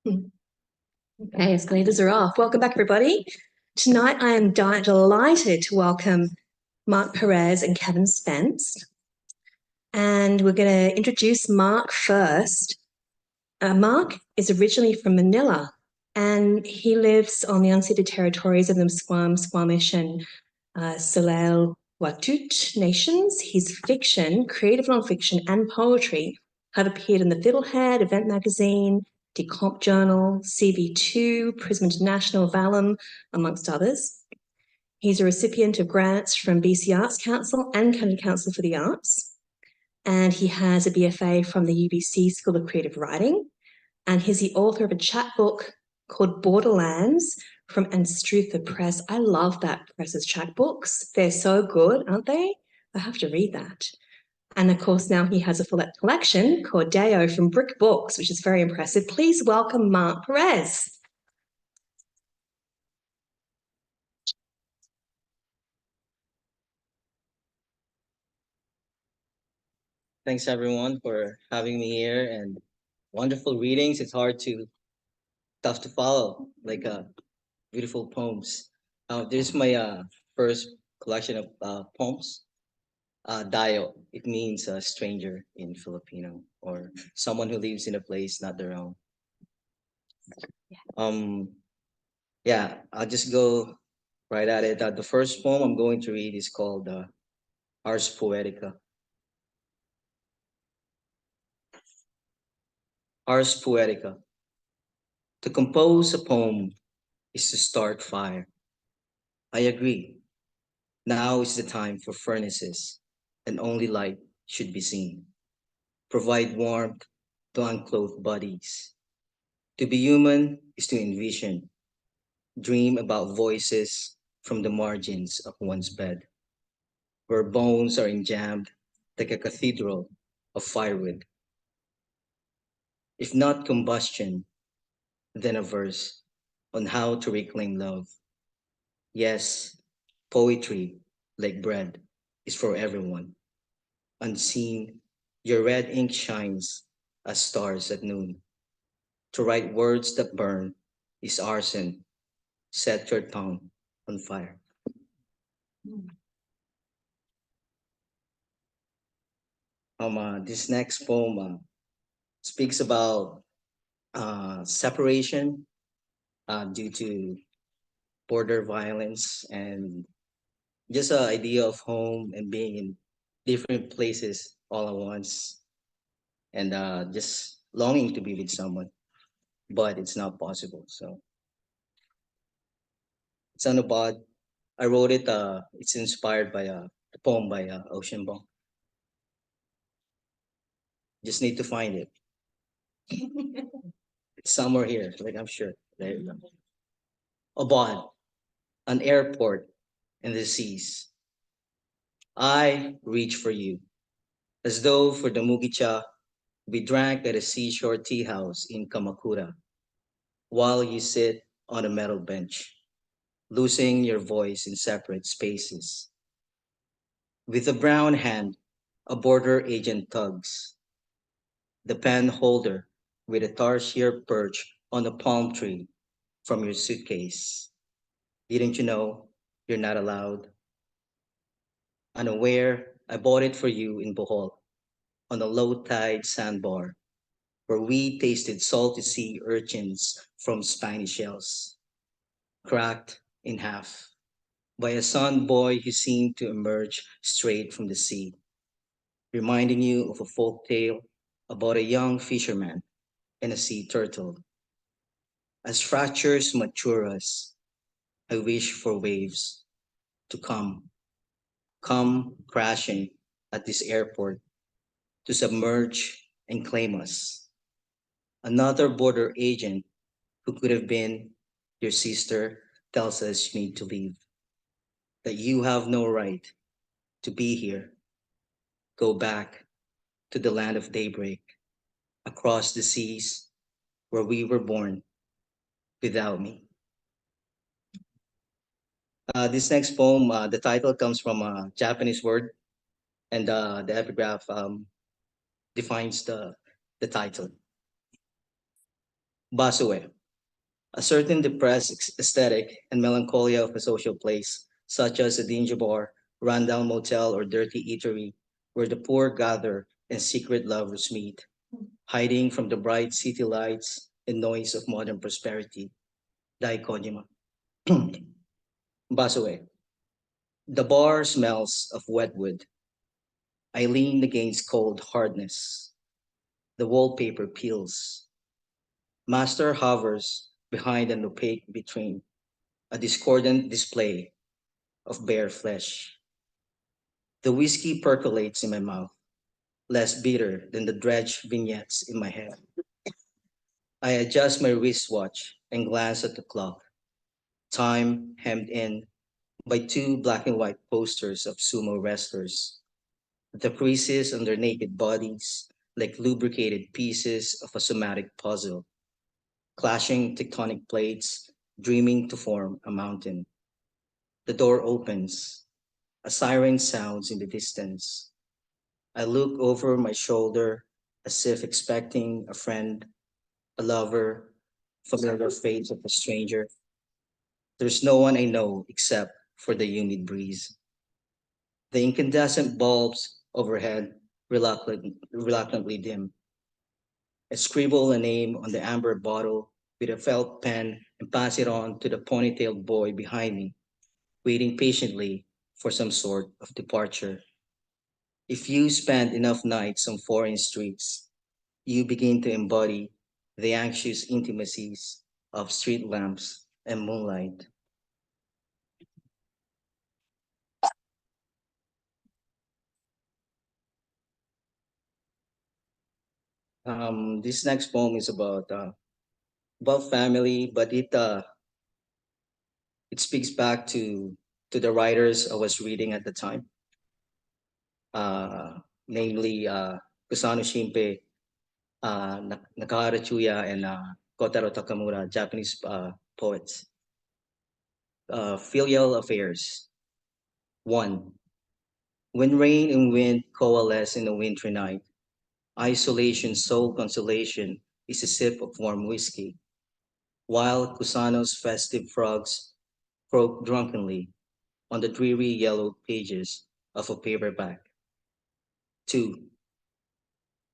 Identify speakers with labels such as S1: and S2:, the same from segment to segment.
S1: Okay, escalators are off. Welcome back, everybody. Tonight, I am delighted to welcome Marc Perez and Kevin Spenst. And we're going to introduce Marc first. Marc is originally from Manila, and he lives on the unceded territories of the Musqueam, Squamish, and Tsleil-Waututh nations. His fiction, creative nonfiction, and poetry have appeared in the Fiddlehead, Event Magazine, Decomp Journal, CV2, PRISM International, Vallum, amongst others. He's a recipient of grants from BC Arts Council and Canada Council for the Arts. And he has a BFA from the UBC School of Creative Writing. And he's the author of a chapbook called Borderlands from Anstruther Press. I love that press's chapbooks. They're so good, aren't they? I have to read that. And of course, now he has a full collection called Dayo from Brick Books, which is very impressive. Please welcome Marc Perez.
S2: Thanks everyone for having me here and wonderful readings. It's tough to follow, like beautiful poems. This is my first collection of poems. Dayo, it means a stranger in Filipino or someone who lives in a place not their own. Um, yeah, I'll just go right at it. The first poem I'm going to read is called Ars Poetica. Ars Poetica. To compose a poem is to start fire. I agree. Now is the time for furnaces, and only light should be seen. Provide warmth to unclothed bodies. To be human is to envision, dream about voices from the margins of one's bed, where bones are enjambed like a cathedral of firewood. If not combustion, then a verse on how to reclaim love. Yes, poetry, like bread, is for everyone. Unseen, your red ink shines as stars at noon. To write words that burn is arson. Set your tongue on fire. This next poem speaks about separation due to border violence and just an idea of home and being in different places all at once and just longing to be with someone, but it's not possible. So it's on about. I wrote it. It's inspired by a poem by Ocean Bong. Just need to find it. It's somewhere here. Like I'm sure. There you go. Abad, an airport in the seas. I reach for you, as though for the mugicha we drank at a seashore tea house in Kamakura, while you sit on a metal bench, losing your voice in separate spaces. With a brown hand, a border agent tugs the pen holder with a tarsier perch on a palm tree from your suitcase. Didn't you know you're not allowed? Unaware, I bought it for you in Bohol on a low tide sandbar where we tasted salty sea urchins from Spanish shells, cracked in half by a sun boy who seemed to emerge straight from the sea, reminding you of a folk tale about a young fisherman and a sea turtle. As fractures mature us, I wish for waves to come crashing at this airport to submerge and claim us. Another border agent who could have been your sister tells us you need to leave, that you have no right to be here. Go back to the land of daybreak, across the seas where we were born without me. This next poem, the title comes from a Japanese word, and the epigraph defines the title. Basue, a certain depressed aesthetic and melancholia of a social place, such as a dingy bar, rundown motel, or dirty eatery, where the poor gather and secret lovers meet, hiding from the bright city lights and noise of modern prosperity. Daikonyama. Basue. The bar smells of wet wood. I lean against cold hardness. The wallpaper peels. Master hovers behind an opaque vitrine, a discordant display of bare flesh. The whiskey percolates in my mouth, less bitter than the dredged vignettes in my head. I adjust my wristwatch and glance at the clock, time hemmed in by two black and white posters of sumo wrestlers, the creases on their naked bodies like lubricated pieces of a somatic puzzle, clashing tectonic plates, dreaming to form a mountain. The door opens, a siren sounds in the distance. I look over my shoulder as if expecting a friend, a lover, familiar face of a stranger. There's no one I know except for the humid breeze. The incandescent bulbs overhead reluctantly dim. I scribble a name on the amber bottle with a felt pen and pass it on to the ponytailed boy behind me, waiting patiently for some sort of departure. If you spend enough nights on foreign streets, you begin to embody the anxious intimacies of street lamps and moonlight. This next poem is about family, but it speaks back to the writers I was reading at the time, uh, namely Kusano Shimpe, Nakahara Chuya, and Kotaro Takamura, Japanese poets. Filial affairs. One, when rain and wind coalesce in a wintry night, isolation's sole consolation is a sip of warm whiskey, while Kusano's festive frogs croak drunkenly on the dreary yellow pages of a paperback. Two,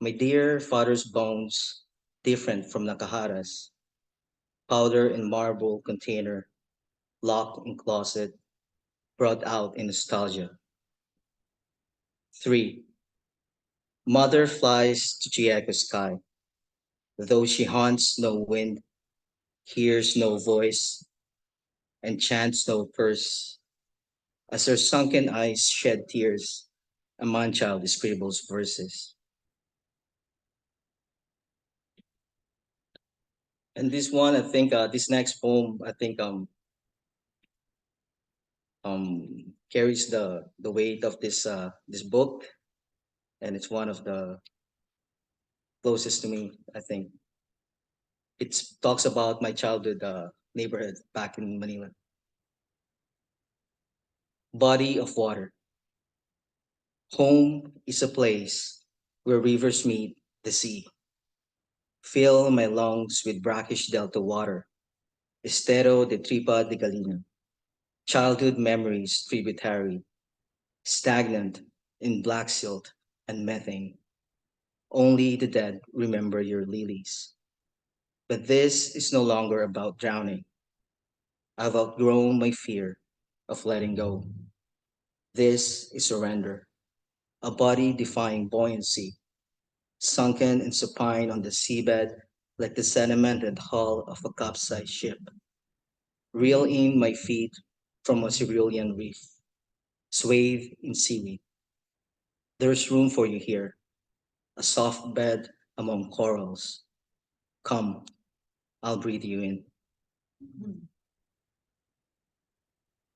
S2: my dear father's bones, different from Nakahara's, powder in marble container, locked in closet, brought out in nostalgia. Three, mother flies to Chieko sky, though she haunts no wind, hears no voice, and chants no curse. As her sunken eyes shed tears, a man-child scribbles verses. And this one, I think, this next poem, I think, carries the weight of this book, and it's one of the closest to me. I think it talks about my childhood neighborhood back in Manila. Body of water. Home is a place where rivers meet the sea. Fill my lungs with brackish delta water. Estero de Tripa de Galina. Childhood memories tributary. Stagnant in black silt and methane. Only the dead remember your lilies. But this is no longer about drowning. I've outgrown my fear of letting go. This is surrender, a body defying buoyancy, sunken and supine on the seabed like the sedimented hull of a capsized ship. Reel in my feet from a cerulean reef, swathe in seaweed. There's room for you here, a soft bed among corals. Come, I'll breathe you in.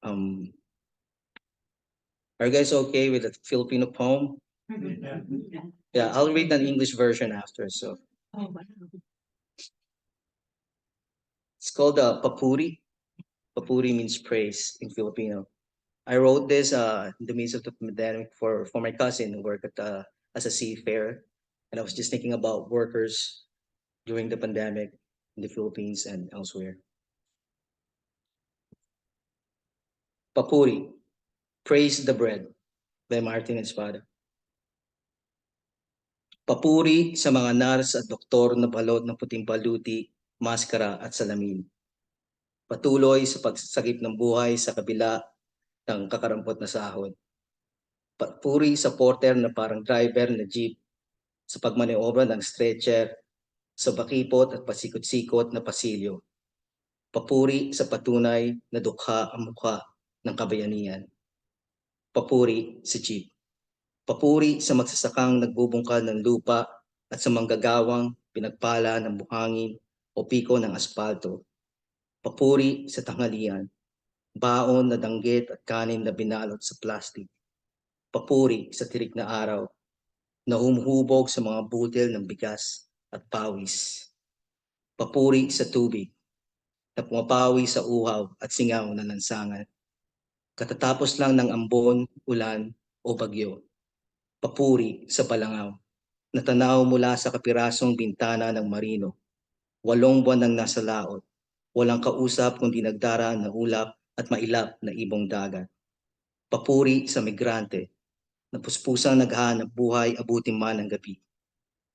S2: Um, are you guys okay with the Filipino poem? Yeah, I'll read an English version after. So it's called Papuri. Papuri means praise in Filipino. I wrote this in the midst of the pandemic for my cousin who worked at as a seafarer, and I was just thinking about workers during the pandemic. in the Philippines and elsewhere. Papuri, Praise the Bread by Martin Espada. Papuri sa mga nurse at doktor na balot ng puting baluti, maskara at salamin. Patuloy sa pagsasagip ng buhay sa kabila ng kakarampot na sahod. Papuri sa porter na parang driver na jeep sa pagmaneobra ng stretcher sa bakipot at pasikot-sikot na pasilyo. Papuri sa patunay na dukha ang mukha ng kabayanihan. Papuri sa jeep. Papuri sa magsasakang nagbubungkal ng lupa at sa manggagawang pinagpala ng buhangin o piko ng aspalto. Papuri sa tanghalian, baon na danggit at kanin na binalot sa plastic. Papuri sa tirik na araw na humuhubog sa mga butil ng bigas at pawis. Papuri sa tubig na pumapawi sa uhaw at singaw na lansangan. Katatapos lang ng ambon, ulan o bagyo. Papuri sa balangaw na tanaw mula sa kapirasong bintana ng marino. 8 buwan nang nasa laot, walang kausap kundi nagdara na ulap at mailap na ibong dagat. Papuri sa migrante na puspusang naghahanap buhay abutin man ang gabi.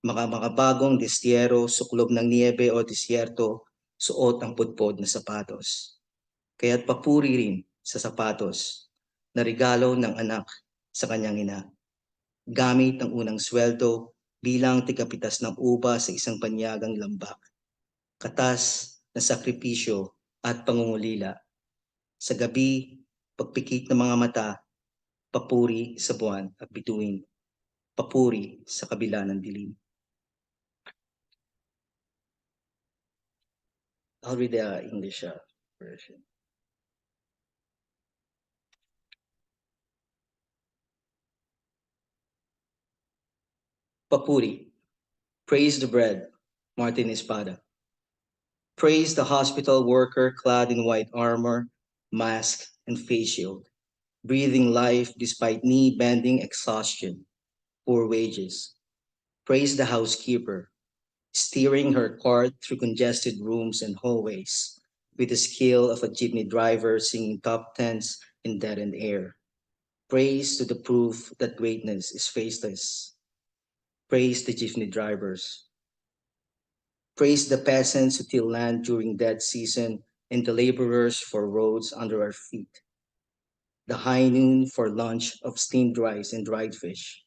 S2: Mga bagong destyero, suklob ng niebe o disyerto, suot ang pudpod na sapatos. Kaya't papuri rin sa sapatos na regalo ng anak sa kanyang ina. Gamit ang unang sweldo bilang tigapitas ng uba sa isang panyagang lambak. Katas na sakripisyo at pangungulila. Sa gabi, pagpikit ng mga mata, papuri sa buwan at bituin. Papuri sa kabila ng dilim. I'll read the English version. Papuri, Praise the Bread, Martin Espada. Praise the hospital worker clad in white armor, mask, and face shield, breathing life despite knee-bending exhaustion, poor wages. Praise the housekeeper, steering her cart through congested rooms and hallways, with the skill of a jeepney driver singing top tens in dead-end air. Praise to the proof that greatness is faceless. Praise the jeepney drivers. Praise the peasants who till land during dead season and the laborers for roads under our feet. The high noon for lunch of steamed rice and dried fish.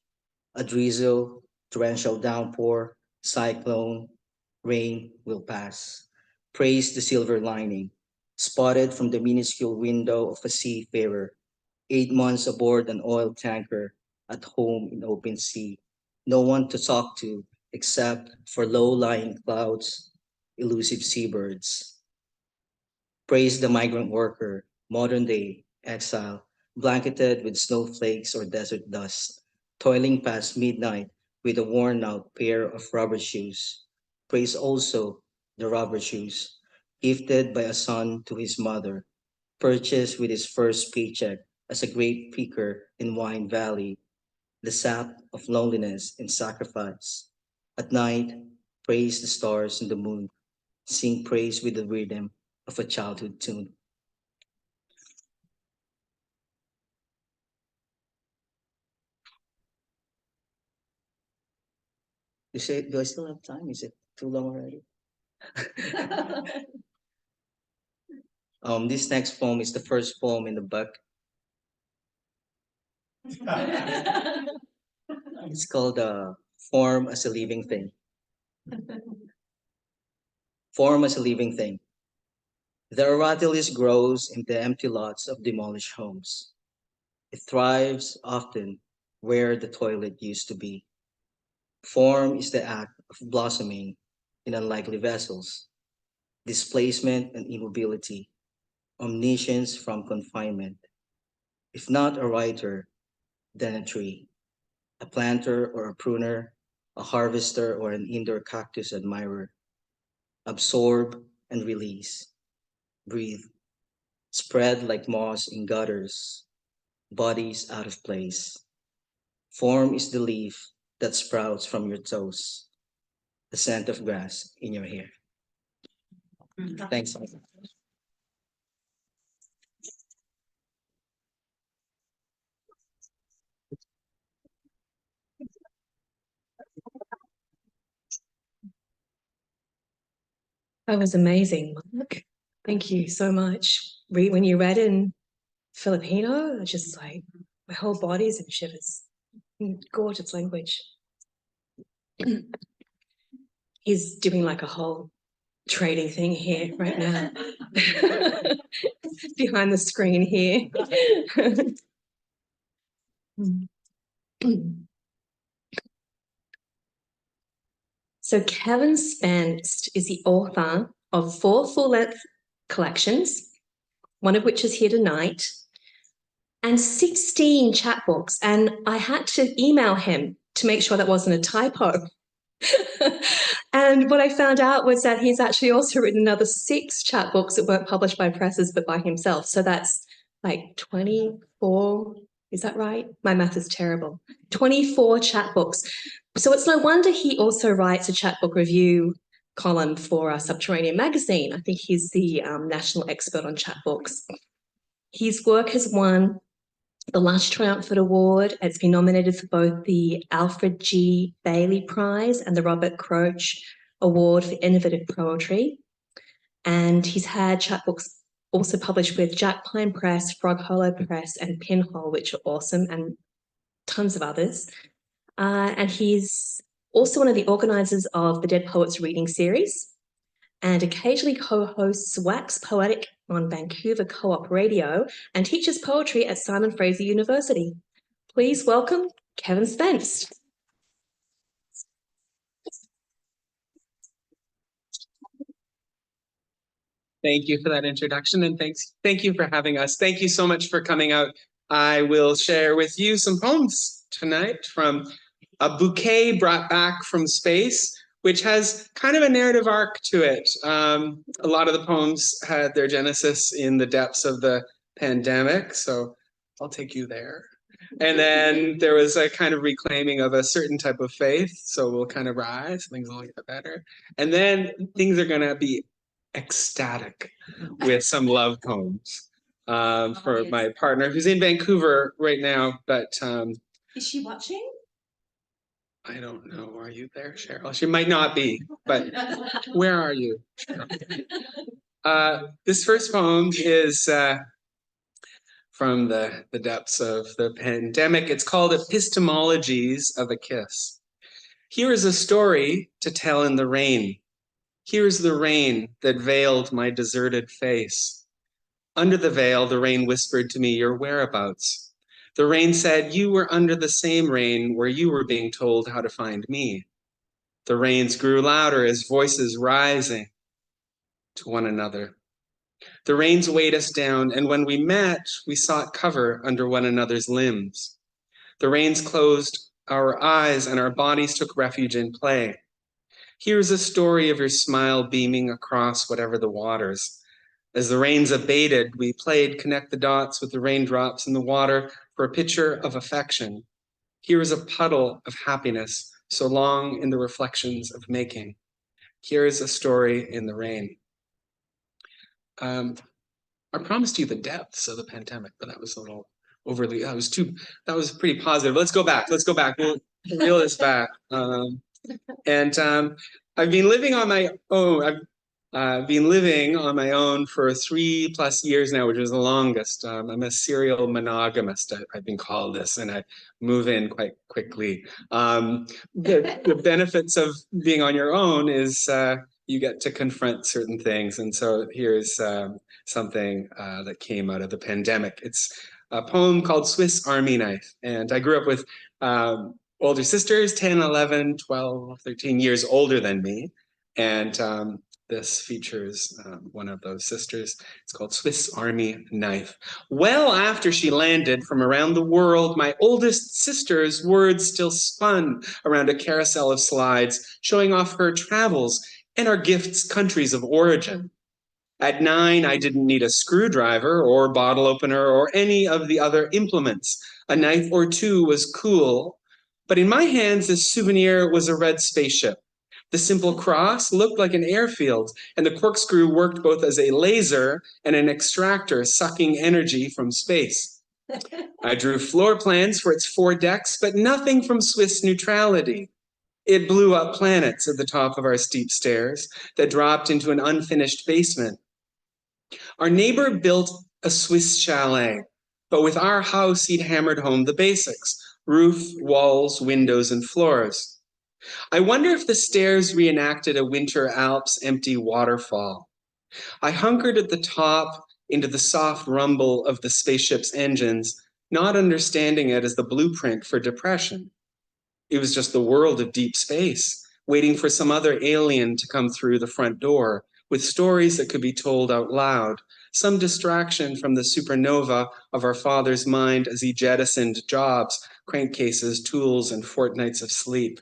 S2: A drizzle, torrential downpour, cyclone, rain will pass. Praise the silver lining, spotted from the minuscule window of a seafarer, 8 months aboard an oil tanker, at home in open sea. No one to talk to except for low-lying clouds, elusive seabirds. Praise the migrant worker, modern day exile, blanketed with snowflakes or desert dust, toiling past midnight with a worn-out pair of rubber shoes. Praise also the rubber shoes, gifted by a son to his mother, purchased with his first paycheck as a grape picker in Wine Valley, the sap of loneliness and sacrifice. At night, praise the stars and the moon, sing praise with the rhythm of a childhood tune. Do I still have time? Is it too long already? This next poem is the first poem in the book. It's called Form as a Living Thing. Form as a living thing. The aratilis grows in the empty lots of demolished homes. It thrives often where the toilet used to be. Form is the act of blossoming in unlikely vessels, displacement and immobility, omniscience from confinement. If not a writer, then a tree, a planter or a pruner, a harvester or an indoor cactus admirer. Absorb and release. Breathe. Spread like moss in gutters, bodies out of place. Form is the leaf that sprouts from your toes, the scent of grass in your hair. Thanks.
S1: That was amazing, Mark. Thank you so much. When you read in Filipino, just like my whole body's in shivers. Gorgeous language. He's doing like a whole trading thing here right now. Behind the screen here. So Kevin Spenst is the author of 4 full-length collections, one of which is here tonight, and 16 chapbooks. And I had to email him to make sure that wasn't a typo. And what I found out was that he's actually also written another 6 chapbooks that weren't published by presses but by himself. So that's like 24. Is that right? My math is terrible. 24 chapbooks. So it's no wonder he also writes a chapbook review column for Subterranean magazine. I think he's the national expert on chapbooks. His work has won the Lush Triumphant Award. It's been nominated for both the Alfred G. Bailey Prize and the Robert Croce Award for Innovative Poetry. And he's had chapbooks also published with Jack Pine Press, Frog Hollow Press, and Pinhole, which are awesome, and tons of others. And he's also one of the organisers of the Dead Poets Reading Series, and occasionally co-hosts Wax Poetic on Vancouver Co-op Radio and teaches poetry at Simon Fraser University. Please welcome Kevin Spenst.
S3: Thank you for that introduction, and thank you for having us. Thank you so much for coming out. I will share with you some poems tonight from a bouquet brought back from space, which has kind of a narrative arc to it. A lot of the poems had their genesis in the depths of the pandemic, so I'll take you there. And then there was a kind of reclaiming of a certain type of faith, so we'll kind of rise, things will get better. And then things are going to be ecstatic with some love poems for my partner, who's in Vancouver right now, but
S1: is she watching?
S3: I don't know. Are you there, Cheryl? She might not be, but where are you? This first poem is from the depths of the pandemic. It's called Epistemologies of a Kiss. Here is a story to tell in the rain. Here's the rain that veiled my deserted face. Under the veil, the rain whispered to me your whereabouts. The rain said you were under the same rain where you were being told how to find me. The rains grew louder as voices rising to one another. The rains weighed us down, and when we met, we sought cover under one another's limbs. The rains closed our eyes, and our bodies took refuge in play. Here's a story of your smile beaming across whatever the waters. As the rains abated, we played connect the dots with the raindrops in the water for a picture of affection. Here is a puddle of happiness, so long in the reflections of making. Here is a story in the rain. I promised you the depths of the pandemic, but that was a little overly, that was pretty positive. Let's go back. We'll reel this back. I've been living on my own. I've been living on my own for 3+ years now, which is the longest. I'm a serial monogamist, I've been called this, and I move in quite quickly. The benefits of being on your own is you get to confront certain things. And so here's something that came out of the pandemic. It's a poem called Swiss Army Knife. And I grew up with older sisters, 10, 11, 12, 13 years older than me. And this features one of those sisters. It's called Swiss Army Knife. Well, after she landed from around the world, my oldest sister's words still spun around a carousel of slides, showing off her travels and our gifts' countries of origin. At 9, I didn't need a screwdriver or bottle opener or any of the other implements. A knife or two was cool, but in my hands, this souvenir was a red spaceship. The simple cross looked like an airfield, and the corkscrew worked both as a laser and an extractor sucking energy from space. I drew floor plans for its 4 decks, but nothing from Swiss neutrality. It blew up planets at the top of our steep stairs that dropped into an unfinished basement. Our neighbor built a Swiss chalet, but with our house, he'd hammered home the basics: roof, walls, windows, and floors. I wonder if the stairs reenacted a Winter Alps empty waterfall. I hunkered at the top into the soft rumble of the spaceship's engines, not understanding it as the blueprint for depression. It was just the world of deep space, waiting for some other alien to come through the front door with stories that could be told out loud, some distraction from the supernova of our father's mind as he jettisoned jobs, crankcases, tools, and fortnights of sleep.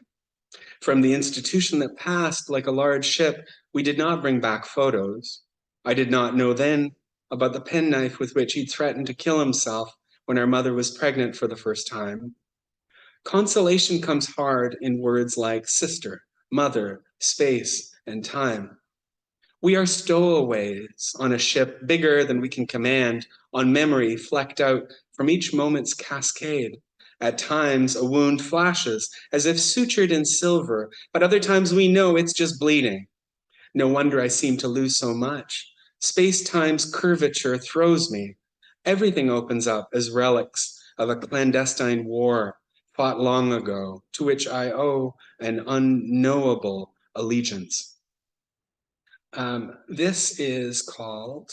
S3: From the institution that passed like a large ship, we did not bring back photos. I did not know then about the penknife with which he'd threatened to kill himself when our mother was pregnant for the first time. Consolation comes hard in words like sister, mother, space, and time. We are stowaways on a ship bigger than we can command, on memory flecked out from each moment's cascade. At times, a wound flashes, as if sutured in silver, but other times we know it's just bleeding. No wonder I seem to lose so much. Space-time's curvature throws me. Everything opens up as relics of a clandestine war fought long ago, to which I owe an unknowable allegiance. This is called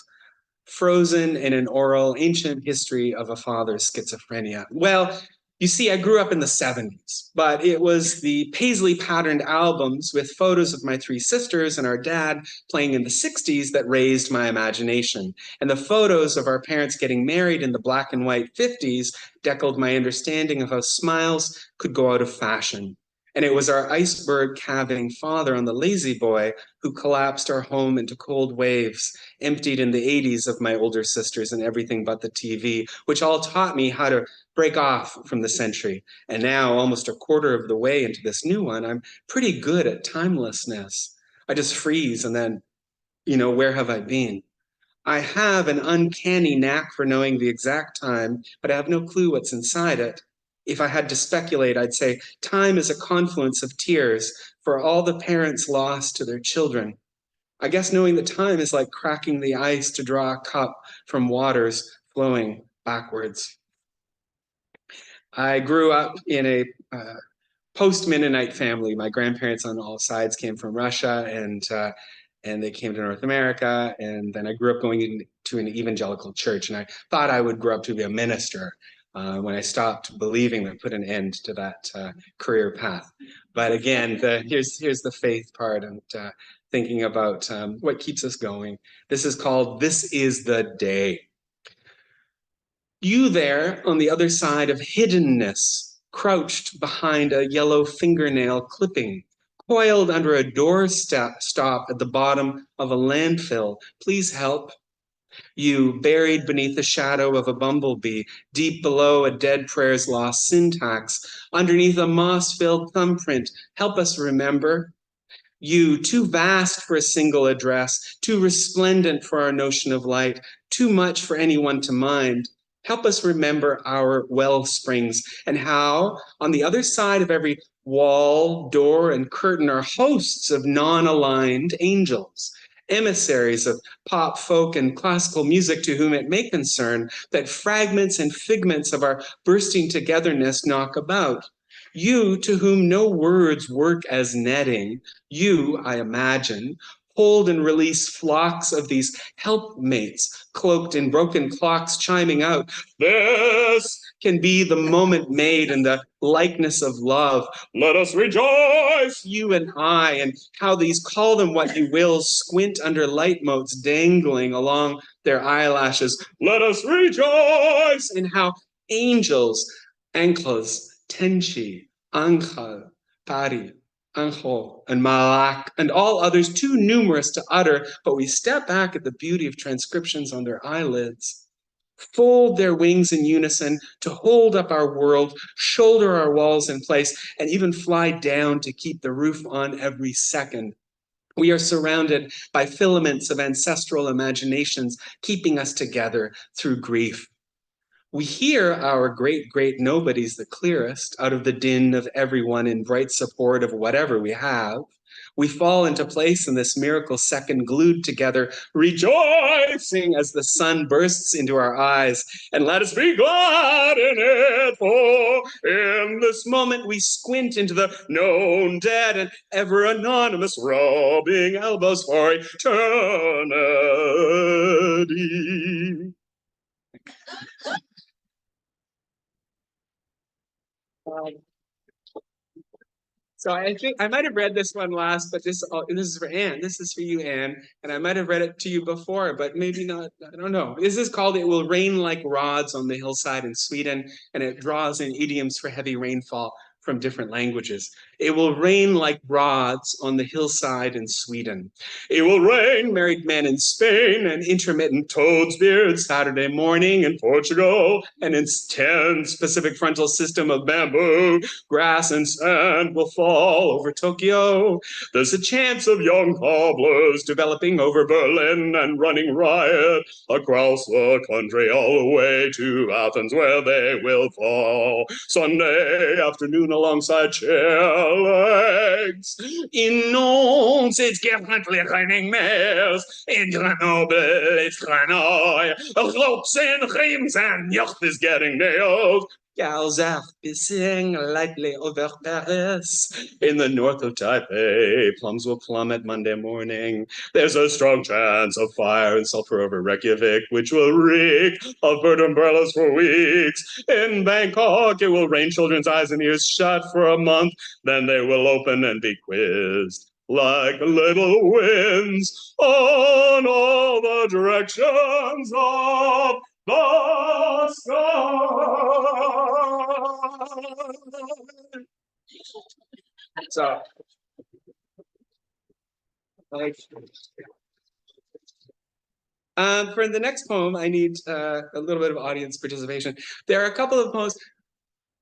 S3: Frozen in an Oral Ancient History of a Father's Schizophrenia. Well, you see, I grew up in the 70s, but it was the paisley patterned albums with photos of my 3 sisters and our dad playing in the 60s that raised my imagination. And the photos of our parents getting married in the black and white 50s deckled my understanding of how smiles could go out of fashion. And it was our iceberg calving father on the lazy boy who collapsed our home into cold waves, emptied in the 80s of my older sisters and everything but the TV, which all taught me how to break off from the century. And now, almost a quarter of the way into this new one, I'm pretty good at timelessness. I just freeze and then, where have I been? I have an uncanny knack for knowing the exact time, but I have no clue what's inside it. If I had to speculate, I'd say time is a confluence of tears for all the parents lost to their children. I guess knowing the time is like cracking the ice to draw a cup from waters flowing backwards. I grew up in a post-Mennonite family. My grandparents on all sides came from Russia, and they came to North America. And then I grew up going into an evangelical church, and I thought I would grow up to be a minister. When I stopped believing, that put an end to that career path. But again, here's the faith part and thinking about what keeps us going. This is called This Is the Day. You there on the other side of hiddenness, crouched behind a yellow fingernail clipping, coiled under a doorstep stop at the bottom of a landfill, please help. You buried beneath the shadow of a bumblebee, deep below a dead prayer's lost syntax, underneath a moss-filled thumbprint, help us remember. You, too vast for a single address, too resplendent for our notion of light, too much for anyone to mind. Help us remember our well springs and how, on the other side of every wall, door, and curtain are hosts of non-aligned angels, emissaries of pop, folk, and classical music to whom it may concern that fragments and figments of our bursting togetherness knock about. You, to whom no words work as netting, you, I imagine, hold and release flocks of these helpmates, cloaked in broken clocks chiming out, this can be the moment made in the likeness of love. Let us rejoice, you and I, and how these, call them what you will, squint under light motes dangling along their eyelashes. Let us rejoice, and how angels, ankles, tenchi, ankhal, pari, Anjo and Malak, and all others too numerous to utter, but we step back at the beauty of transcriptions on their eyelids. fold their wings in unison to hold up our world, shoulder our walls in place, and even fly down to keep the roof on every second. We are surrounded by filaments of ancestral imaginations, keeping us together through grief. We hear our great nobodies the clearest out of the din of everyone in bright support of whatever we have. We fall into place in this miracle second, glued together, rejoicing as the sun bursts into our eyes. And let us be glad in it, for in this moment we squint into the known dead and ever anonymous rubbing elbows for eternity. So I think I might have read this one last, but this is for Anne. This is for you, Anne. And I might have read it to you before, but maybe not. I don't know. This is called "It Will Rain Like Rods on the Hillside" in Sweden, and it draws in idioms for heavy rainfall from different languages. It will rain like rods on the hillside in Sweden. It will rain, married men in Spain, and intermittent toad's beard Saturday morning in Portugal, and its tense Pacific frontal system of bamboo, grass, and sand will fall over Tokyo. There's a chance of young cobblers developing over Berlin and running riot across the country all the way to Athens, where they will fall Sunday afternoon alongside chair legs. In Nantes, it's definitely raining mares. In Grenoble, it's Grenouille. Ropes and rims and yacht is getting nailed. Gals are pissing lightly over Paris. In the north of Taipei, plums will plummet Monday morning. There's a strong chance of fire and sulfur over Reykjavik, which will reek of bird umbrellas for weeks. In Bangkok, it will rain children's eyes and ears shut for a month. Then they will open and be quizzed like little winds on all the directions of the sky. So, for the next poem, I need a little bit of audience participation. There are a couple of poems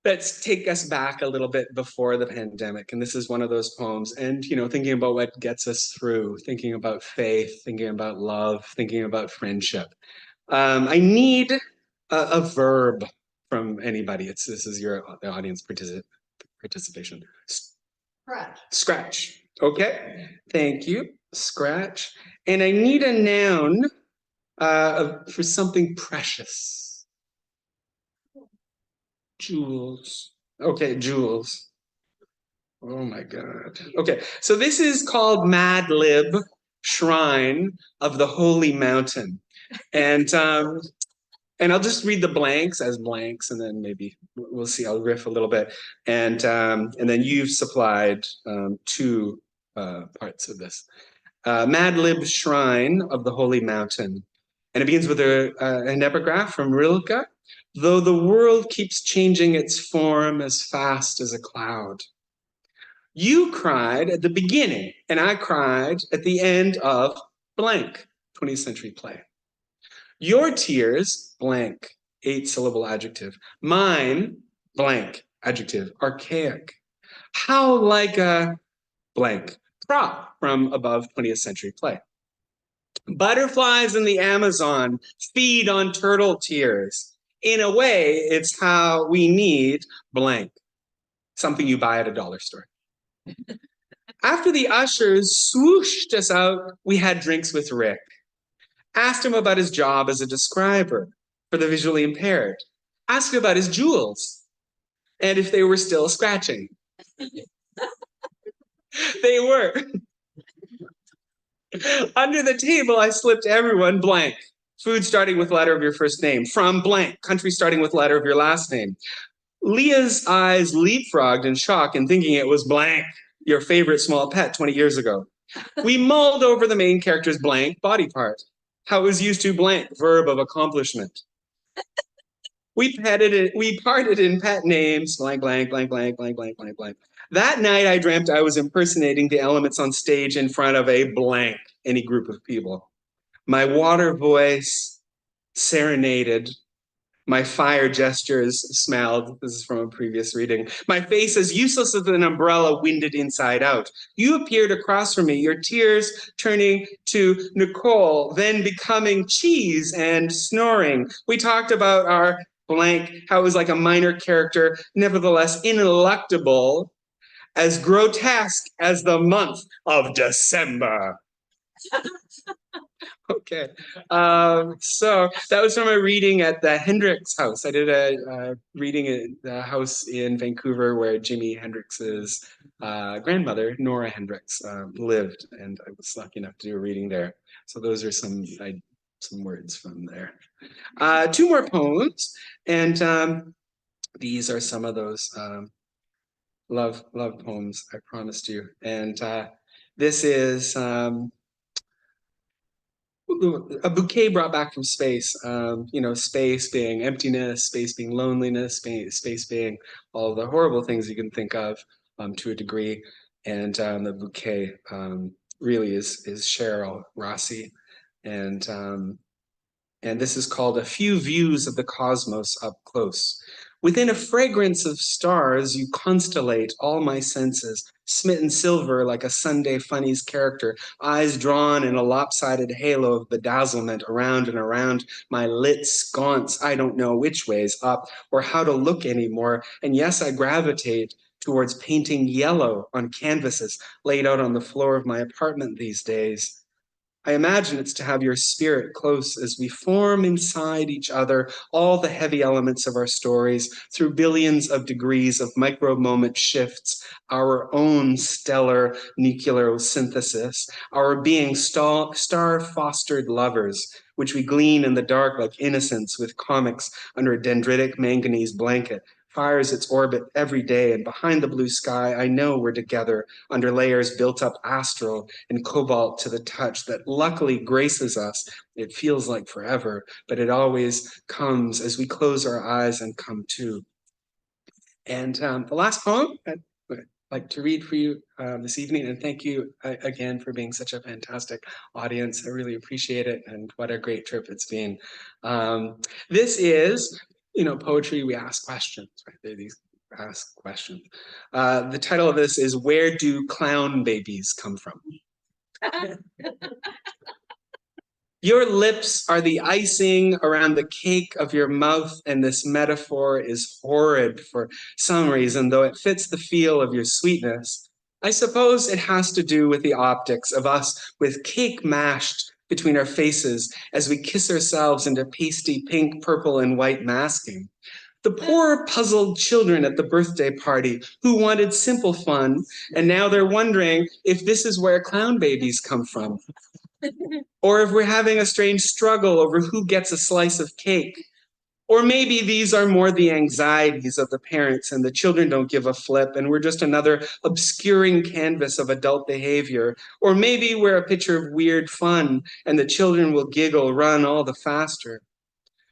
S3: that take us back a little bit before the pandemic, and this is one of those poems. And thinking about what gets us through, thinking about faith, thinking about love, thinking about friendship. I need a verb from anybody. This is the audience participation. Scratch. Okay. Thank you. Scratch. And I need a noun for something precious. Jewels. Okay, jewels. Oh my God. Okay, so this is called Mad Lib, Shrine of the Holy Mountain. And I'll just read the blanks as blanks, and then maybe we'll see. I'll riff a little bit, and then you've supplied two parts of this. Mad Lib, Shrine of the Holy Mountain, and it begins with an epigraph from Rilke. Though the world keeps changing its form as fast as a cloud. You cried at the beginning, and I cried at the end of blank, 20th century play. Your tears, blank, 8-syllable adjective. Mine, blank, adjective, archaic. How like a blank, prop from above 20th century play. Butterflies in the Amazon feed on turtle tears. In a way, it's how we need blank, something you buy at a dollar store. After the ushers swooshed us out, we had drinks with Rick. Asked him about his job as a describer for the visually impaired. Asked him about his jewels and if they were still scratching. They were. Under the table, I slipped everyone blank. Food starting with letter of your first name. From blank. Country starting with letter of your last name. Leah's eyes leapfrogged in shock and thinking it was blank, your favorite small pet 20 years ago. We mulled over the main character's blank body part. How it was used to blank, verb of accomplishment. We parted in pet names, blank, blank, blank, blank, blank, blank, blank, blank. That night I dreamt I was impersonating the elements on stage in front of a blank, any group of people. My water voice serenaded My fire gestures smiled. This is from a previous reading. My face as useless as an umbrella winded inside out. You appeared across from me, your tears turning to Nicole, then becoming cheese and snoring. We talked about our blank, how it was like a minor character, nevertheless ineluctable, as grotesque as the month of December. Okay, so that was from a reading at the Hendricks house. I did a reading at the house in Vancouver where Jimi Hendrix's grandmother, Nora Hendricks, lived, and I was lucky enough to do a reading there. So those are some words from there. Two more poems, and these are some of those love poems I promised you. And this is a bouquet brought back from space. Space being emptiness, space being loneliness, space being all the horrible things you can think of to a degree. And the bouquet really is Cheryl Rossi. And this is called A Few Views of the Cosmos Up Close. Within a fragrance of stars, you constellate all my senses, smitten silver like a Sunday Funnies character, eyes drawn in a lopsided halo of bedazzlement around and around my lit sconce. I don't know which way's up or how to look anymore. And yes, I gravitate towards painting yellow on canvases laid out on the floor of my apartment these days. I imagine it's to have your spirit close as we form inside each other all the heavy elements of our stories through billions of degrees of micro-moment shifts, our own stellar nucleosynthesis, our being star-fostered lovers, which we glean in the dark like innocence with comics under a dendritic manganese blanket, fires its orbit every day, and behind the blue sky, I know we're together under layers built up astral and cobalt to the touch that luckily graces us. It feels like forever, but it always comes as we close our eyes and come to. And the last poem I'd like to read for you this evening, and thank you again for being such a fantastic audience. I really appreciate it, and what a great trip it's been. This is, poetry, we ask questions, right? These ask questions. The title of this is Where Do Clown Babies Come From? Your lips are the icing around the cake of your mouth, and this metaphor is horrid for some reason, though it fits the feel of your sweetness. I suppose it has to do with the optics of us with cake mashed between our faces as we kiss ourselves into pasty pink, purple, and white masking. The poor puzzled children at the birthday party who wanted simple fun, and now they're wondering if this is where clown babies come from. Or if we're having a strange struggle over who gets a slice of cake. Or maybe these are more the anxieties of the parents and the children don't give a flip and we're just another obscuring canvas of adult behavior. Or maybe we're a picture of weird fun and the children will giggle, run all the faster.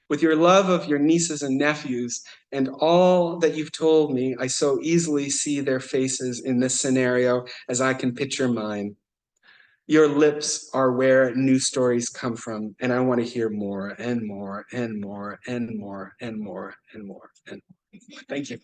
S3: With your love of your nieces and nephews and all that you've told me, I so easily see their faces in this scenario as I can picture mine. Your lips are where new stories come from, and I want to hear more and more and more and more and more and more and more. Thank you.